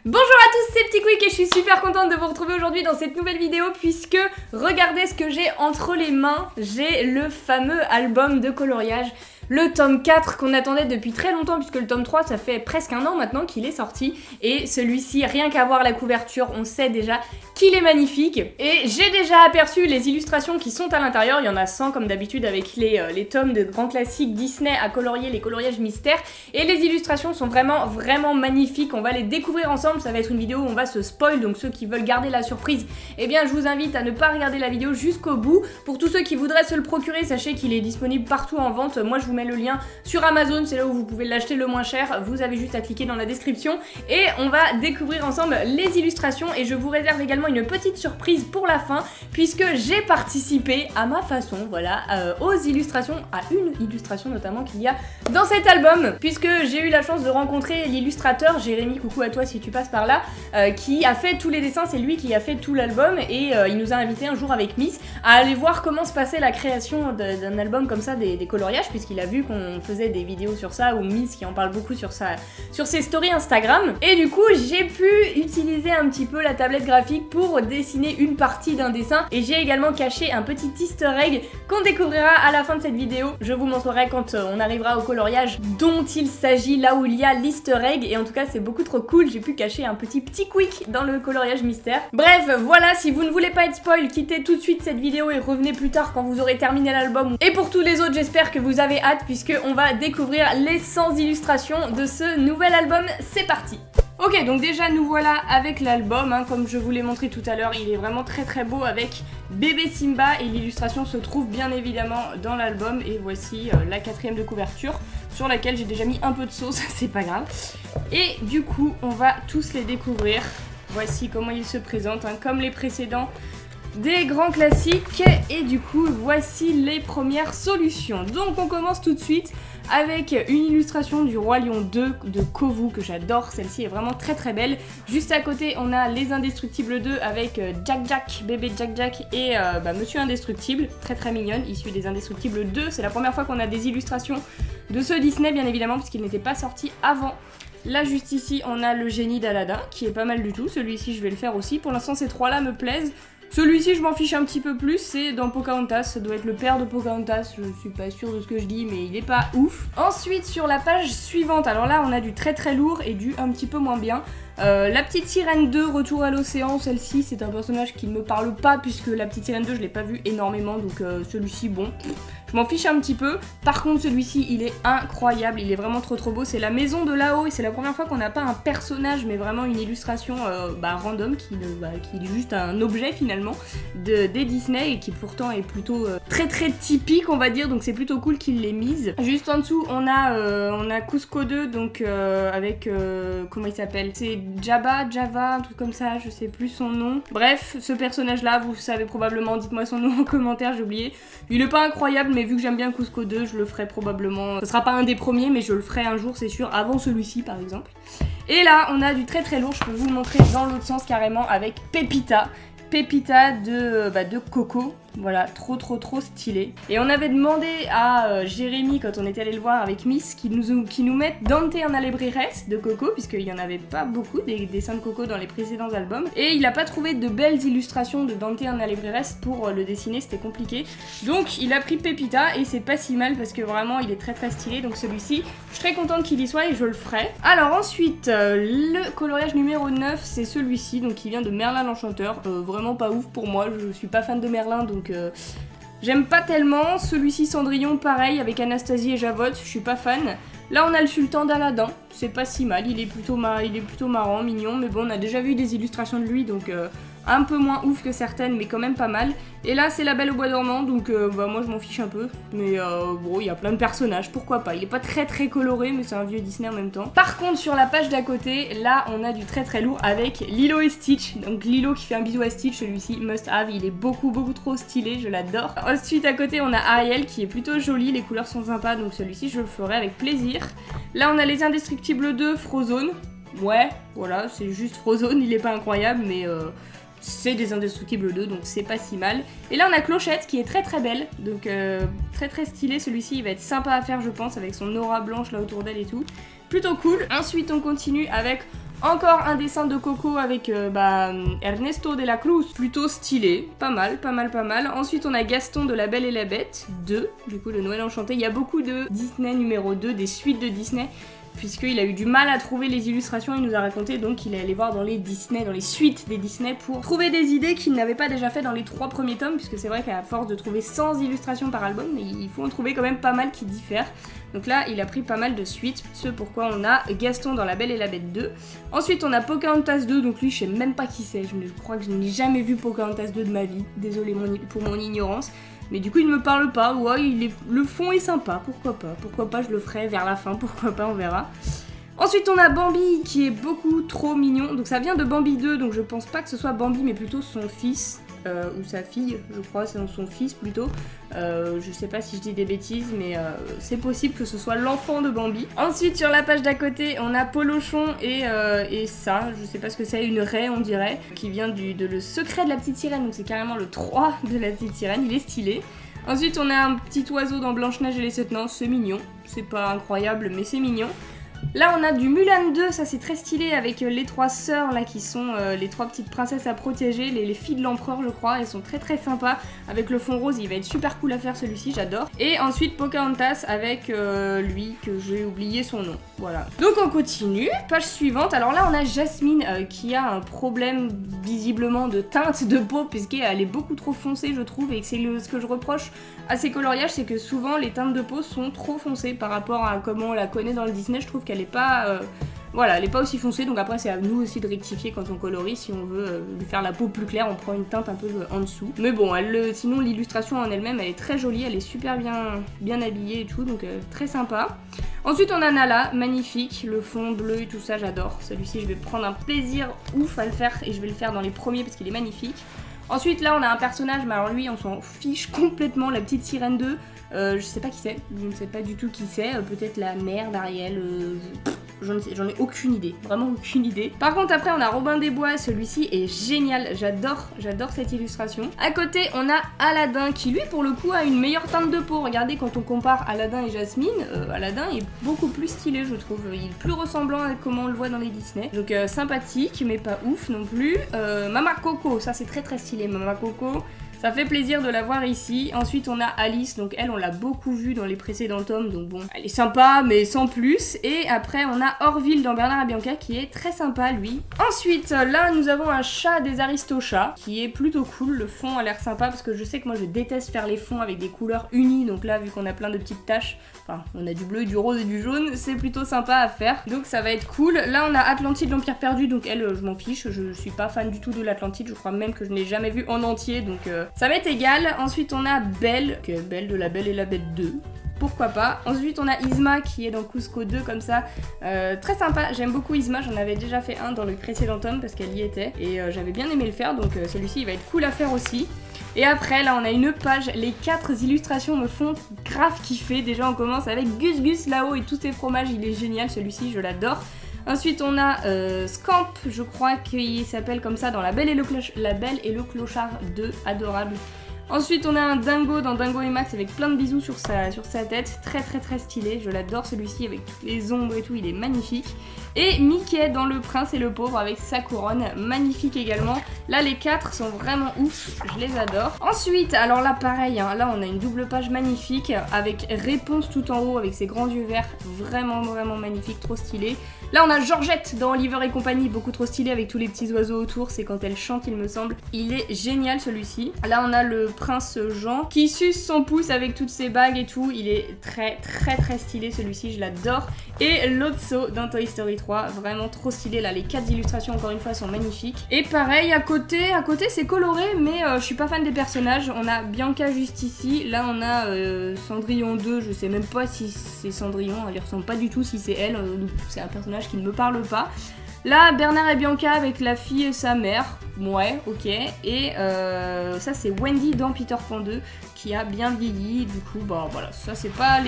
Bonjour à tous, c'est Petit Quick et je suis super contente de vous retrouver aujourd'hui dans cette nouvelle vidéo puisque regardez ce que j'ai entre les mains, j'ai le fameux album de coloriage, le tome 4 qu'on attendait depuis très longtemps puisque le tome 3 ça fait presque un an maintenant qu'il est sorti et celui-ci, rien qu'à voir la couverture, on sait déjà qu'il est magnifique et j'ai déjà aperçu les illustrations qui sont à l'intérieur, il y en a 100 comme d'habitude avec les tomes de grands classiques Disney à colorier, les coloriages mystères et les illustrations sont vraiment magnifiques, on va les découvrir ensemble, ça va être une vidéo où on va se spoil, donc ceux qui veulent garder la surprise, eh bien je vous invite à ne pas regarder la vidéo jusqu'au bout. Pour tous ceux qui voudraient se le procurer, sachez qu'il est disponible partout en vente, moi je vous mets le lien sur Amazon, c'est là où vous pouvez l'acheter le moins cher, vous avez juste à cliquer dans la description et on va découvrir ensemble les illustrations et je vous réserve également une petite surprise pour la fin puisque j'ai participé à ma façon, voilà, aux illustrations, à une illustration notamment qu'il y a dans cet album puisque j'ai eu la chance de rencontrer l'illustrateur Jérémy, coucou à toi si tu passes par là, qui a fait tous les dessins, c'est lui qui a fait tout l'album et il nous a invité un jour avec Miss à aller voir comment se passait la création d'un album comme ça, des coloriages, puisqu'il a vu qu'on faisait des vidéos sur ça, ou Miss qui en parle beaucoup sur ses stories Instagram, et du coup j'ai pu utiliser un petit peu la tablette graphique pour dessiner une partie d'un dessin, et j'ai également caché un petit easter egg qu'on découvrira à la fin de cette vidéo. Je vous montrerai quand on arrivera au coloriage dont il s'agit, là où il y a l'easter egg, et en tout cas c'est beaucoup trop cool, j'ai pu cacher un petit quick dans le coloriage mystère. Bref, voilà, si vous ne voulez pas être spoil, quittez tout de suite cette vidéo et revenez plus tard quand vous aurez terminé l'album. Et pour tous les autres, j'espère que vous avez hâte puisque on va découvrir les 100 illustrations de ce nouvel album. C'est parti! Ok, donc déjà nous voilà avec l'album, hein, comme je vous l'ai montré tout à l'heure, il est vraiment très beau avec bébé Simba et l'illustration se trouve bien évidemment dans l'album et voici la 4e de couverture sur laquelle j'ai déjà mis un peu de sauce, c'est pas grave. Et du coup on va tous les découvrir, voici comment ils se présentent, hein, comme les précédents, des grands classiques et du coup voici les premières solutions. Donc on commence tout de suite avec une illustration du Roi Lion 2 de Kovu que j'adore, celle-ci est vraiment très belle. Juste à côté on a les Indestructibles 2 avec Jack, bébé Jack et Monsieur Indestructible, très mignonne, issue des Indestructibles 2. C'est la première fois qu'on a des illustrations de ce Disney bien évidemment puisqu'il n'était pas sorti avant. Là juste ici on a le génie d'Aladin qui est pas mal du tout, celui-ci je vais le faire aussi, pour l'instant ces trois là me plaisent. Celui-ci je m'en fiche un petit peu plus, c'est dans Pocahontas, ça doit être le père de Pocahontas, je suis pas sûre de ce que je dis mais il est pas ouf. Ensuite sur la page suivante, alors là on a du très lourd et du un petit peu moins bien. La petite sirène 2, retour à l'océan, celle-ci c'est un personnage qui ne me parle pas puisque la petite sirène 2 je l'ai pas vu énormément donc celui-ci bon, je m'en fiche un petit peu. Par contre celui-ci il est incroyable, il est vraiment trop beau, c'est la maison de là-haut et c'est la première fois qu'on n'a pas un personnage mais vraiment une illustration random qui est juste un objet finalement des Disney et qui pourtant est plutôt très typique on va dire, donc c'est plutôt cool qu'il l'ait mise. Juste en dessous on a Cusco 2 donc avec comment il s'appelle, c'est Java, un truc comme ça, je sais plus son nom. Bref, ce personnage là, vous savez probablement, dites-moi son nom en commentaire, j'ai oublié. Il est pas incroyable, mais vu que j'aime bien Cusco 2, je le ferai probablement. Ce sera pas un des premiers, mais je le ferai un jour, c'est sûr, avant celui-ci par exemple. Et là, on a du très lourd, je peux vous le montrer dans l'autre sens carrément, avec Pepita de Coco. Voilà, trop stylé. Et on avait demandé à Jérémy, quand on était allé le voir avec Miss, qui nous mette Dante en Alebrires de Coco, puisqu'il y en avait pas beaucoup des dessins de Coco dans les précédents albums. Et il a pas trouvé de belles illustrations de Dante en Alebrires pour le dessiner, c'était compliqué. Donc il a pris Pepita et c'est pas si mal parce que vraiment il est très stylé. Donc celui-ci, je suis très contente qu'il y soit et je le ferai. Alors ensuite, le coloriage numéro 9, c'est celui-ci, donc qui vient de Merlin l'Enchanteur. Vraiment pas ouf pour moi, je suis pas fan de Merlin donc j'aime pas tellement. Celui-ci Cendrillon pareil avec Anastasie et Javotte, je suis pas fan. Là on a le sultan d'Aladin, c'est pas si mal, il est plutôt marrant, mignon, mais bon on a déjà vu des illustrations de lui donc un peu moins ouf que certaines mais quand même pas mal. Et là c'est la Belle au bois dormant donc moi je m'en fiche un peu, mais bon il y a plein de personnages, pourquoi pas. Il est pas très coloré mais c'est un vieux Disney en même temps. Par contre sur la page d'à côté, là on a du très lourd avec Lilo et Stitch, donc Lilo qui fait un bisou à Stitch, celui-ci must have, il est beaucoup trop stylé, je l'adore. Ensuite à côté on a Ariel qui est plutôt joli, les couleurs sont sympas donc celui-ci je le ferai avec plaisir. Là on a les Indestructibles 2 Frozone, ouais voilà c'est juste Frozone, il est pas incroyable mais c'est des Indestructibles 2 donc c'est pas si mal. Et là on a Clochette qui est très belle, donc très stylé, celui-ci il va être sympa à faire je pense avec son aura blanche là autour d'elle et tout, plutôt cool. Ensuite on continue avec Encore un dessin de Coco avec Ernesto de la Cruz, plutôt stylé, pas mal. Ensuite on a Gaston de La Belle et la Bête 2, du coup le Noël enchanté. Il y a beaucoup de Disney numéro 2, des suites de Disney, puisqu'il a eu du mal à trouver les illustrations, il nous a raconté donc qu'il est allé voir dans les Disney, dans les suites des Disney pour trouver des idées qu'il n'avait pas déjà fait dans les 3 premiers tomes, puisque c'est vrai qu'à force de trouver 100 illustrations par album, il faut en trouver quand même pas mal qui diffèrent. Donc là, il a pris pas mal de suites, ce pourquoi on a Gaston dans La Belle et la Bête 2. Ensuite, on a Pocahontas 2, donc lui, je sais même pas qui c'est, je crois que je n'ai jamais vu Pocahontas 2 de ma vie, désolé pour mon ignorance. Mais du coup, il ne me parle pas, ouais, le fond est sympa, pourquoi pas, je le ferai vers la fin, pourquoi pas, on verra. Ensuite, on a Bambi qui est beaucoup trop mignon, donc ça vient de Bambi 2, donc je pense pas que ce soit Bambi, mais plutôt son fils. Ou sa fille, je crois, c'est son fils plutôt. Je sais pas si je dis des bêtises, mais c'est possible que ce soit l'enfant de Bambi. Ensuite, sur la page d'à côté, on a Polochon et ça, je sais pas ce que c'est, une raie on dirait, qui vient de Le Secret de la Petite Sirène, donc c'est carrément le 3 de la Petite Sirène, il est stylé. Ensuite, on a un petit oiseau dans Blanche-Neige et les 7 nains, c'est mignon, c'est pas incroyable, mais c'est mignon. Là on a du Mulan 2, ça c'est très stylé avec les 3 sœurs là qui sont les 3 petites princesses à protéger, les filles de l'empereur je crois, elles sont très sympas avec le fond rose, il va être super cool à faire celui-ci, j'adore. Et ensuite Pocahontas avec lui que j'ai oublié son nom, voilà. Donc on continue, page suivante, alors là on a Jasmine qui a un problème visiblement de teinte de peau puisqu'elle est beaucoup trop foncée je trouve et que c'est ce que je reproche à ces coloriages, c'est que souvent les teintes de peau sont trop foncées par rapport à comment on la connaît dans le Disney, je trouve qu'elle est pas voilà, elle est pas aussi foncée, donc après c'est à nous aussi de rectifier quand on colorie, si on veut lui faire la peau plus claire, on prend une teinte un peu en dessous. Mais bon, sinon l'illustration en elle-même, elle est très jolie, elle est super bien habillée et tout, donc très sympa. Ensuite on a Nala, magnifique, le fond bleu et tout ça, j'adore. Celui-ci je vais prendre un plaisir ouf à le faire, et je vais le faire dans les premiers parce qu'il est magnifique. Ensuite là on a un personnage, mais alors lui on s'en fiche complètement, la petite sirène 2, je sais pas qui c'est, je ne sais pas du tout qui c'est, peut-être la mère d'Ariel, j'en ai aucune idée, vraiment aucune idée. Par contre après on a Robin des Bois, celui-ci est génial, j'adore cette illustration. À côté on a Aladdin qui lui pour le coup a une meilleure teinte de peau, regardez quand on compare Aladdin et Jasmine, Aladdin est beaucoup plus stylé je trouve, il est plus ressemblant à comment on le voit dans les Disney. Donc sympathique mais pas ouf non plus. Mama Coco, ça c'est très stylé Mama Coco. Ça fait plaisir de la voir ici. Ensuite, on a Alice. Donc elle, on l'a beaucoup vue dans les précédents tomes. Donc bon, elle est sympa, mais sans plus. Et après, on a Orville dans Bernard et Bianca qui est très sympa, lui. Ensuite, là, nous avons un chat des Aristochats qui est plutôt cool. Le fond a l'air sympa parce que je sais que moi, je déteste faire les fonds avec des couleurs unies. Donc là, vu qu'on a plein de petites taches, enfin, on a du bleu, du rose et du jaune, c'est plutôt sympa à faire. Donc ça va être cool. Là, on a Atlantide, l'Empire perdu. Donc elle, je m'en fiche. Je suis pas fan du tout de l'Atlantide. Je crois même que je n'ai jamais vu en entier. Donc ça va être égal. Ensuite on a Belle, Belle de La Belle et la Bête 2. Pourquoi pas. Ensuite on a Yzma qui est dans Cusco 2 comme ça. Très sympa, j'aime beaucoup Yzma, j'en avais déjà fait un dans le précédent tome parce qu'elle y était. Et j'avais bien aimé le faire, donc celui-ci il va être cool à faire aussi. Et après là on a une page, les 4 illustrations me font grave kiffer. Déjà on commence avec Gus Gus là-haut et tous ses fromages, il est génial celui-ci, je l'adore. Ensuite on a Scamp, je crois qu'il s'appelle comme ça dans La Belle et le Clochard 2, adorable. Ensuite on a un Dingo dans Dingo et Max avec plein de bisous sur sa tête, très stylé, je l'adore celui-ci avec toutes les ombres et tout, il est magnifique. Et Mickey dans Le Prince et le Pauvre avec sa couronne, magnifique également. Là les 4 sont vraiment ouf, je les adore. Ensuite, alors là pareil, hein, là on a une double page magnifique avec Réponse tout en haut avec ses grands yeux verts, vraiment magnifique, trop stylé. Là on a Georgette dans Oliver et compagnie, beaucoup trop stylé avec tous les petits oiseaux autour, c'est quand elle chante il me semble. Il est génial celui-ci. Là on a le prince Jean qui suce son pouce avec toutes ses bagues et tout, il est très stylé celui-ci, je l'adore. Et Lotso dans Toy Story 3, vraiment trop stylé, là les 4 illustrations encore une fois sont magnifiques. Et pareil à côté c'est coloré mais je suis pas fan des personnages. On a Bianca juste ici, là on a Cendrillon 2, je sais même pas si c'est Cendrillon, elle ressemble pas du tout si c'est elle, c'est un personnage qui ne me parle pas. Là, Bernard et Bianca avec la fille et sa mère, ouais, ok. Et ça, c'est Wendy dans Peter Pan 2, qui a bien vieilli. Du coup, bah voilà, ça c'est pas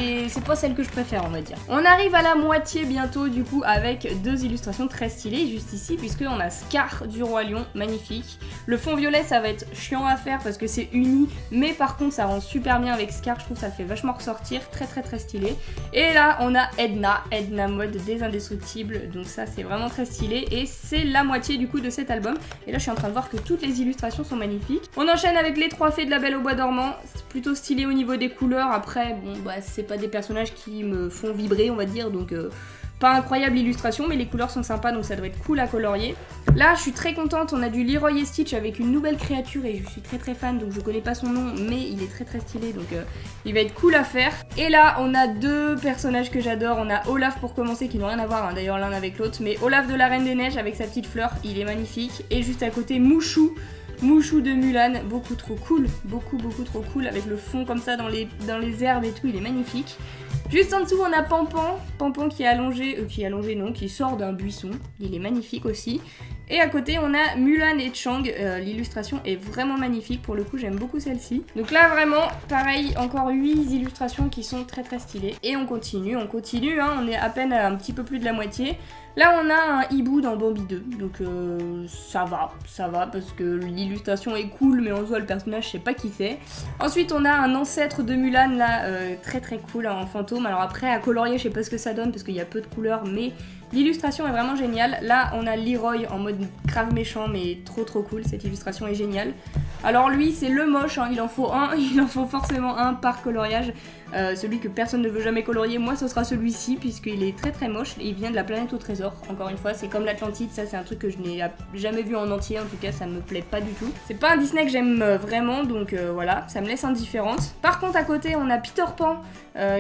celle que je préfère, on va dire. On arrive à la moitié bientôt, du coup, avec deux illustrations très stylées juste ici, puisqu'on a Scar du Roi Lion, magnifique. Le fond violet, ça va être chiant à faire parce que c'est uni, mais par contre, ça rend super bien avec Scar. Je trouve que ça le fait vachement ressortir, très très très stylé. Et là, on a Edna mode des indestructibles, donc ça c'est vraiment très stylé et c'est la moitié du coup de cet album. Et là je suis en train de voir que toutes les illustrations sont magnifiques. On enchaîne avec les 3 fées de la Belle au Bois dormant, c'est plutôt stylé au niveau des couleurs. Après bon bah c'est pas des personnages qui me font vibrer on va dire, donc pas incroyable illustration, mais les couleurs sont sympas donc ça doit être cool à colorier. Là je suis très contente, on a du Leroy et Stitch avec une nouvelle créature et je suis très fan, donc je connais pas son nom mais il est très stylé, donc il va être cool à faire. Et là on a deux personnages que j'adore, on a Olaf pour commencer qui n'ont rien à voir hein, d'ailleurs l'un avec l'autre, mais Olaf de la Reine des Neiges avec sa petite fleur, il est magnifique. Et juste à côté Mouchou de Mulan, beaucoup trop cool, beaucoup trop cool, avec le fond comme ça dans les herbes et tout, il est magnifique. Juste en dessous on a Pampan qui est allongé, qui sort d'un buisson, il est magnifique aussi. Et à côté on a Mulan et Chang, l'illustration est vraiment magnifique, pour le coup j'aime beaucoup celle-ci. Donc là vraiment pareil, encore 8 illustrations qui sont très stylées. Et on continue hein, on est à peine à un petit peu plus de la moitié. Là on a un hibou dans Bambi 2, donc ça va parce que l'illustration est cool mais en soi le personnage je sais pas qui c'est. Ensuite on a un ancêtre de Mulan là, très cool en fantôme. Alors après à colorier je sais pas ce que ça donne parce qu'il y a peu de couleurs mais l'illustration est vraiment géniale. Là on a Leroy en mode grave méchant mais trop cool, cette illustration est géniale. Alors lui c'est le moche, hein, il en faut forcément un par coloriage. Celui que personne ne veut jamais colorier, moi ce sera celui-ci puisqu'il est très moche et il vient de la planète au trésor. Encore une fois c'est comme l'Atlantide, ça c'est un truc que je n'ai jamais vu en entier, en tout cas ça me plaît pas du tout. C'est pas un Disney que j'aime vraiment donc voilà, ça me laisse indifférente. Par contre à côté on a Peter Pan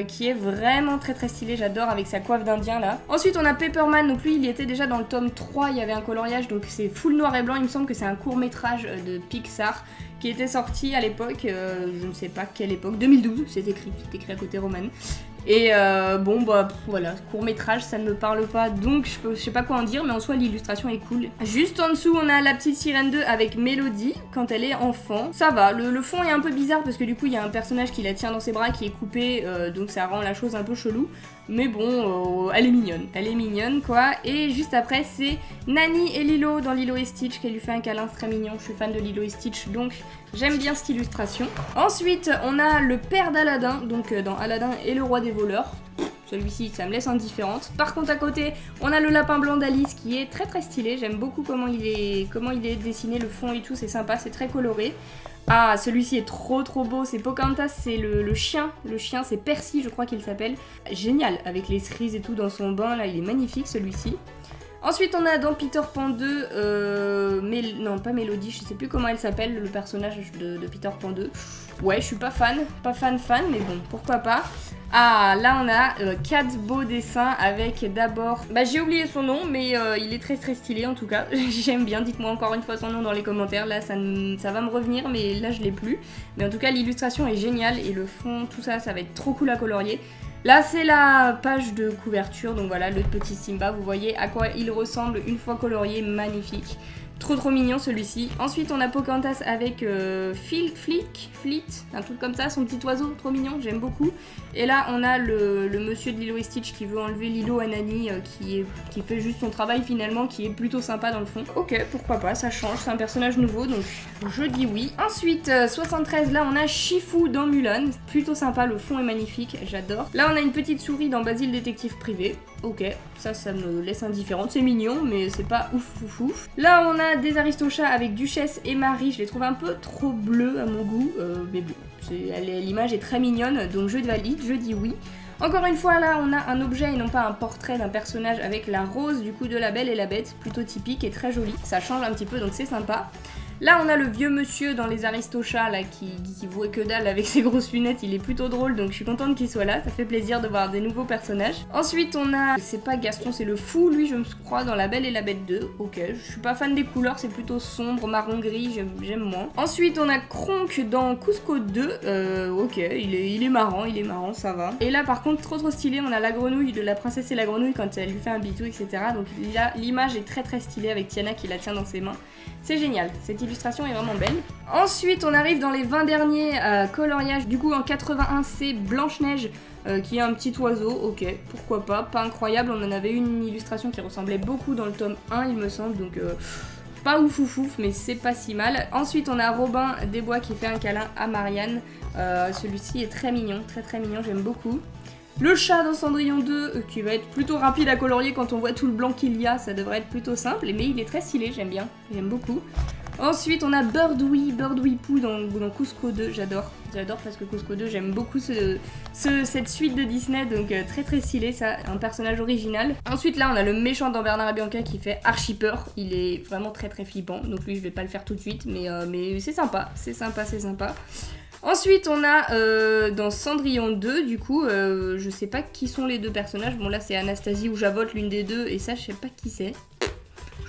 qui est vraiment très stylé, j'adore avec sa coiffe d'Indien là. Ensuite on a Pepperman, donc lui il était déjà dans le tome 3, il y avait un coloriage donc c'est full noir et blanc, il me semble que c'est un court métrage de Pixar qui était sorti à l'époque, je ne sais pas quelle époque, 2012, c'est écrit à côté Roman. Et bon bah voilà, court métrage ça ne me parle pas donc je sais pas quoi en dire, mais en soi l'illustration est cool. Juste en dessous on a la petite sirène 2 avec Mélodie quand elle est enfant. Ça va, le fond est un peu bizarre parce que du coup il y a un personnage qui la tient dans ses bras qui est coupé, donc ça rend la chose un peu chelou. Mais bon, elle est mignonne quoi. Et juste après c'est Nani et Lilo dans Lilo et Stitch qui lui fait un câlin très mignon. Je suis fan de Lilo et Stitch donc j'aime bien cette illustration. Ensuite on a le père d'Aladin, donc dans Aladin et le roi des voleurs. Celui-ci ça me laisse indifférente. Par contre à côté on a le lapin blanc d'Alice qui est très stylé. J'aime beaucoup comment il est dessiné, le fond et tout, c'est sympa, c'est très coloré. Ah, celui-ci est trop beau, c'est Pocahontas, c'est le chien c'est Percy je crois qu'il s'appelle. Génial, avec les cerises et tout dans son bain là, il est magnifique celui-ci. Ensuite on a dans Peter Pan 2, non pas Mélodie, je sais plus comment elle s'appelle, le personnage de Peter Pan 2. Ouais, je suis pas fan, mais bon, pourquoi pas. Ah, là on a 4 beaux dessins avec d'abord... Bah j'ai oublié son nom, mais il est très stylé en tout cas. J'aime bien, dites-moi encore une fois son nom dans les commentaires, là ça va me revenir, mais là je l'ai plus. Mais en tout cas l'illustration est géniale et le fond, tout ça, ça va être trop cool à colorier. Là c'est la page de couverture, donc voilà le petit Simba, vous voyez à quoi il ressemble une fois colorié, magnifique. Trop mignon celui-ci. Ensuite on a Pocahontas avec Fleet, un truc comme ça, son petit oiseau, trop mignon, j'aime beaucoup. Et là on a le monsieur de Lilo et Stitch qui veut enlever Lilo à Nani, qui fait juste son travail finalement, qui est plutôt sympa dans le fond. Ok, pourquoi pas, ça change, c'est un personnage nouveau donc je dis oui. Ensuite 73, là on a Shifu dans Mulan, plutôt sympa, le fond est magnifique, j'adore. Là on a une petite souris dans Basile détective privé. Ok, ça me laisse indifférente, c'est mignon mais c'est pas ouf. Là on a des Aristochats avec Duchesse et Marie, je les trouve un peu trop bleus à mon goût, mais bon, l'image est très mignonne donc je valide, je dis oui. Encore une fois là on a un objet et non pas un portrait d'un personnage avec la rose du coup de La Belle et la Bête, plutôt typique et très joli, ça change un petit peu donc c'est sympa. Là on a le vieux monsieur dans les Aristochats là qui voit que dalle avec ses grosses lunettes, il est plutôt drôle donc je suis contente qu'il soit là, ça fait plaisir de voir des nouveaux personnages. Ensuite on a, c'est pas Gaston, c'est le fou, lui je me crois dans La Belle et la Bête 2, ok, je suis pas fan des couleurs, c'est plutôt sombre, marron gris, j'aime moins. Ensuite on a Kronk dans Cusco 2, ok, il est marrant, ça va. Et là par contre trop stylé, on a la grenouille de La Princesse et la Grenouille quand elle lui fait un bisou etc. Donc là l'image est très stylée avec Tiana qui la tient dans ses mains, c'est génial, cette illustration est vraiment belle. Ensuite on arrive dans les 20 derniers coloriages. Du coup en 81 c'est Blanche-Neige qui est un petit oiseau, ok, pourquoi pas, pas incroyable, on en avait une illustration qui ressemblait beaucoup dans le tome 1 il me semble, donc pas ouf ouf ouf, mais c'est pas si mal. Ensuite on a Robin des Bois qui fait un câlin à Marianne, celui-ci est très mignon, très mignon, j'aime beaucoup. Le chat dans Cendrillon 2 qui va être plutôt rapide à colorier quand on voit tout le blanc qu'il y a, ça devrait être plutôt simple, mais il est très stylé, j'aime bien, j'aime beaucoup. Ensuite on a Birdwee Pooh dans Cusco 2, j'adore parce que Cusco 2 j'aime beaucoup cette suite de Disney, donc très stylé, ça, un personnage original. Ensuite là on a le méchant dans Bernard et Bianca qui fait archi peur, il est vraiment très flippant, donc lui je vais pas le faire tout de suite, mais c'est sympa. Ensuite on a dans Cendrillon 2 du coup, je sais pas qui sont les deux personnages, bon là c'est Anastasie ou Javotte, l'une des deux, et ça je sais pas qui c'est,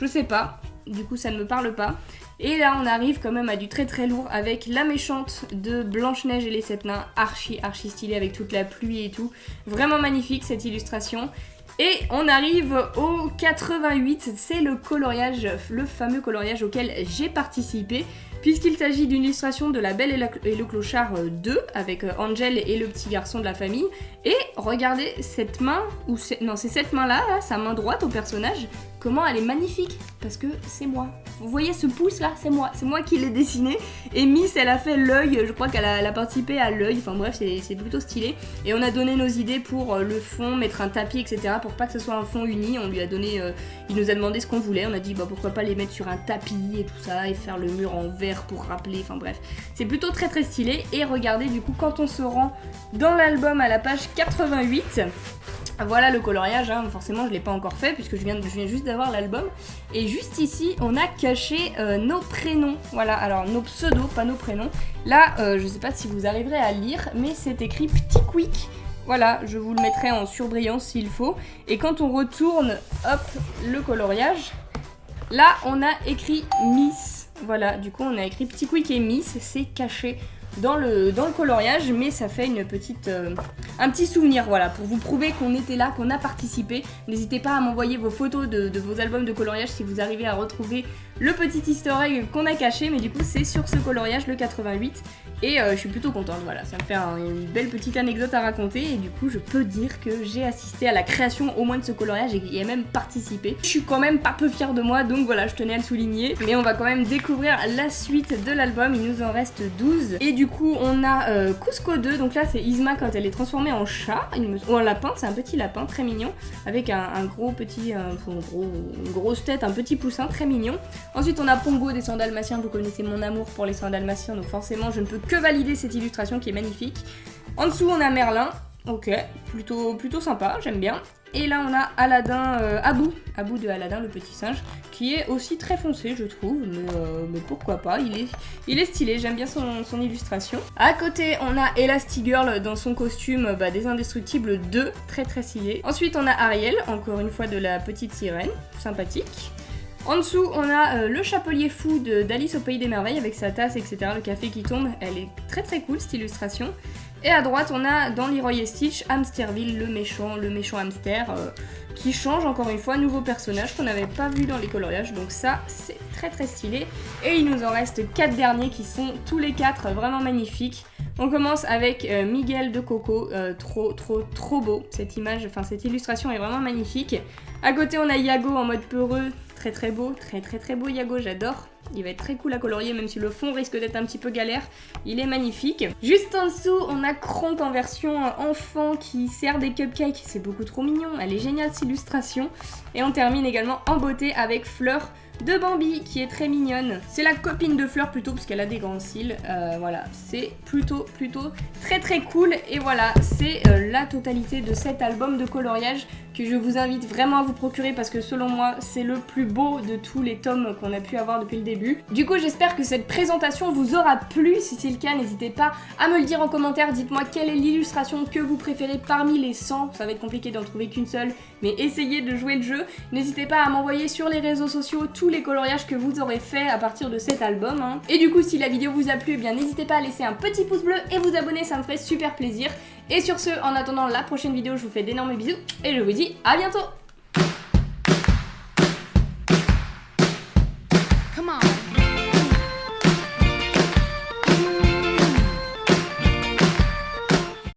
je sais pas, du coup ça ne me parle pas. Et là on arrive quand même à du très lourd avec la méchante de Blanche-Neige et les 7 nains, archi stylé avec toute la pluie et tout, vraiment magnifique cette illustration. Et on arrive au 88, c'est le coloriage, le fameux coloriage auquel j'ai participé, puisqu'il s'agit d'une illustration de La Belle et le Clochard 2, avec Angel et le petit garçon de la famille. Et regardez cette main, c'est cette main-là, sa main droite au personnage, comment elle est magnifique, parce que c'est moi. Vous voyez ce pouce là, c'est moi qui l'ai dessiné. Et Miss elle a fait l'œil, je crois qu'elle a participé à l'œil, enfin bref c'est plutôt stylé. Et on a donné nos idées pour le fond, mettre un tapis etc, pour pas que ce soit un fond uni. On lui a donné, il nous a demandé ce qu'on voulait, on a dit bah pourquoi pas les mettre sur un tapis et tout ça, et faire le mur en verre pour rappeler, enfin bref. C'est plutôt très stylé. Et regardez du coup quand on se rend dans l'album à la page 88, voilà le coloriage, hein. Forcément je l'ai pas encore fait puisque je viens juste d'avoir l'album. Et juste ici on a caché nos prénoms, voilà, alors nos pseudos, pas nos prénoms. Là je sais pas si vous arriverez à lire, mais c'est écrit Petit Quick. Voilà, je vous le mettrai en surbrillance s'il faut. Et quand on retourne, hop, le coloriage, là on a écrit Miss. Voilà, du coup on a écrit Petit Quick et Miss, c'est caché dans le coloriage, mais ça fait une petite, un petit souvenir, voilà, pour vous prouver qu'on était là, qu'on a participé. N'hésitez pas à m'envoyer vos photos de vos albums de coloriage si vous arrivez à retrouver le petit easter egg qu'on a caché, mais du coup c'est sur ce coloriage, le 88, et je suis plutôt contente, voilà, ça me fait une belle petite anecdote à raconter, et du coup je peux dire que j'ai assisté à la création au moins de ce coloriage et y ai même participé. Je suis quand même pas peu fière de moi, donc voilà, je tenais à le souligner, mais on va quand même découvrir la suite de l'album, il nous en reste 12, et du coup on a Cusco 2, donc là c'est Yzma quand elle est transformée en chat, ou en lapin, c'est un petit lapin très mignon, avec un gros petit, une grosse tête, un petit poussin très mignon. Ensuite on a Pongo des 100 Dalmatiens, vous connaissez mon amour pour les 100 Dalmatiens, donc forcément je ne peux que valider cette illustration qui est magnifique. En dessous on a Merlin, ok, plutôt sympa, j'aime bien. Et là on a Aladdin, Abou de Aladdin, le petit singe, qui est aussi très foncé je trouve, mais pourquoi pas, il est stylé, j'aime bien son illustration. À côté on a Elastigirl dans son costume des Indestructibles 2, très stylé. Ensuite on a Ariel, encore une fois de la petite sirène, sympathique. En dessous, on a le chapelier fou d'Alice au Pays des Merveilles avec sa tasse, etc. Le café qui tombe, elle est très cool cette illustration. Et à droite, on a dans Leroy et Stitch, Hamsterville, le méchant hamster, qui change encore une fois, nouveau personnage qu'on n'avait pas vu dans les coloriages. Donc ça, c'est très stylé. Et il nous en reste 4 derniers qui sont tous les 4 vraiment magnifiques. On commence avec Miguel de Coco, trop beau. Cette image, enfin cette illustration est vraiment magnifique. À côté, on a Iago en mode peureux. Très beau, très beau Iago, j'adore. Il va être très cool à colorier, même si le fond risque d'être un petit peu galère. Il est magnifique. Juste en dessous, on a Kronk en version enfant qui sert des cupcakes. C'est beaucoup trop mignon, elle est géniale cette illustration. Et on termine également en beauté avec Fleur de Bambi qui est très mignonne. C'est la copine de Fleur plutôt parce qu'elle a des grands cils. Voilà, c'est plutôt très cool. Et voilà, c'est la totalité de cet album de coloriage que je vous invite vraiment à vous procurer parce que selon moi, c'est le plus beau de tous les tomes qu'on a pu avoir depuis le début. Du coup, j'espère que cette présentation vous aura plu. Si c'est le cas, n'hésitez pas à me le dire en commentaire. Dites-moi quelle est l'illustration que vous préférez parmi les 100. Ça va être compliqué d'en trouver qu'une seule, mais essayez de jouer le jeu. N'hésitez pas à m'envoyer sur les réseaux sociaux tous les coloriages que vous aurez fait à partir de cet album. Et du coup, si la vidéo vous a plu, eh bien n'hésitez pas à laisser un petit pouce bleu et vous abonner, ça me ferait super plaisir. Et sur ce, en attendant la prochaine vidéo, je vous fais d'énormes bisous et je vous dis à bientôt.